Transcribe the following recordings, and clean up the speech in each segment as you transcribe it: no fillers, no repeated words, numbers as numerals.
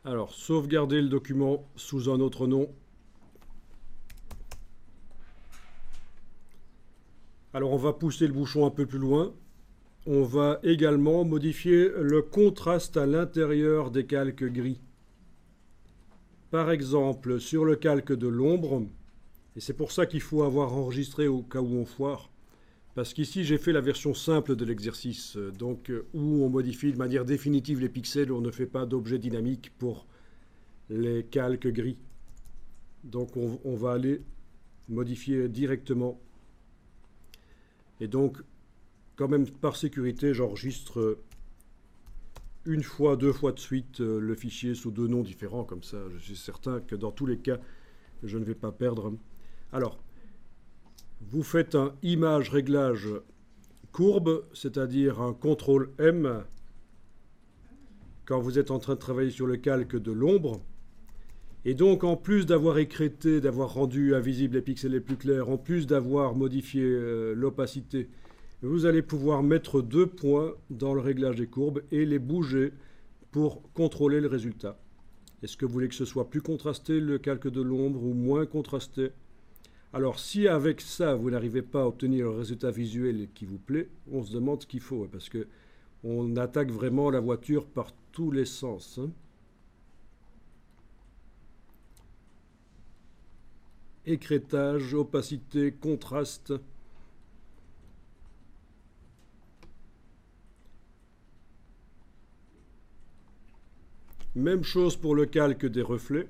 Alors, sauvegarder le document sous un autre nom. Alors, on va pousser le bouchon un peu plus loin. On va également modifier le contraste à l'intérieur des calques gris. Par exemple, sur le calque de l'ombre, et c'est pour ça qu'il faut avoir enregistré au cas où on foire, parce qu'ici j'ai fait la version simple de l'exercice, donc où on modifie de manière définitive les pixels, on ne fait pas d'objet dynamique pour les calques gris. Donc on va aller modifier directement. Et donc, quand même par sécurité, j'enregistre une fois, deux fois de suite le fichier sous deux noms différents, comme ça je suis certain que dans tous les cas, je ne vais pas perdre. Alors, vous faites un image réglage courbe, c'est-à-dire un CTRL M quand vous êtes en train de travailler sur le calque de l'ombre. Et donc, en plus d'avoir écrété, d'avoir rendu invisibles les pixels les plus clairs, en plus d'avoir modifié l'opacité, vous allez pouvoir mettre 2 points dans le réglage des courbes et les bouger pour contrôler le résultat. Est-ce que vous voulez que ce soit plus contrasté, le calque de l'ombre, ou moins contrasté? Alors, si avec ça, vous n'arrivez pas à obtenir le résultat visuel qui vous plaît, on se demande ce qu'il faut, parce qu'on attaque vraiment la voiture par tous les sens. Écrétage, opacité, contraste. Même chose pour le calque des reflets.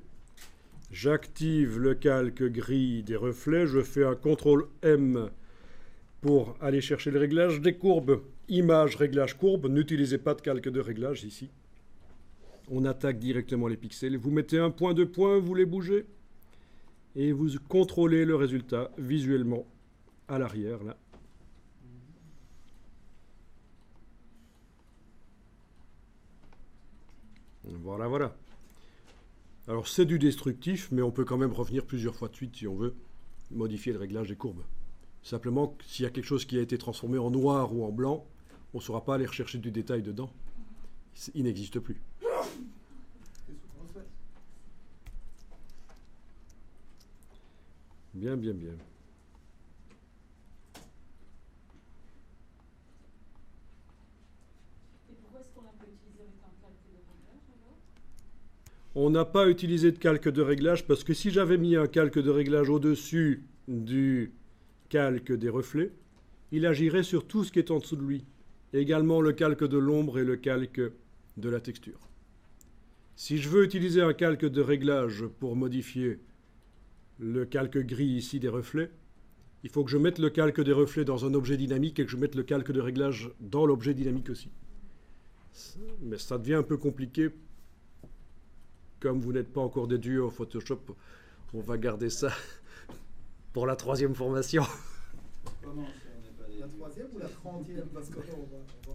J'active le calque gris des reflets. Je fais un CTRL M pour aller chercher le réglage des courbes. Image, réglage courbe. N'utilisez pas de calque de réglage ici. On attaque directement les pixels. Vous mettez un point, 2 points, vous les bougez. Et vous contrôlez le résultat visuellement à l'arrière, là. Voilà, voilà. Alors c'est du destructif, mais on peut quand même revenir plusieurs fois de suite si on veut modifier le réglage des courbes. Simplement, s'il y a quelque chose qui a été transformé en noir ou en blanc, on ne saura pas aller rechercher du détail dedans. Il n'existe plus. Bien, bien, bien. Et pourquoi est-ce qu'on n'a pas utilisé avec un calque de réglage alors? On n'a pas utilisé de calque de réglage parce que si j'avais mis un calque de réglage au-dessus du calque des reflets, il agirait sur tout ce qui est en dessous de lui. Et également le calque de l'ombre et le calque de la texture. Si je veux utiliser un calque de réglage pour modifier le calque gris ici des reflets, il faut que je mette le calque des reflets dans un objet dynamique et que je mette le calque de réglage dans l'objet dynamique aussi. Mais ça devient un peu compliqué. Comme vous n'êtes pas encore déduit au Photoshop, on va garder ça pour la 3e formation. Comment ça, on n'est pas La 3e ou la 30e? Parce qu'on va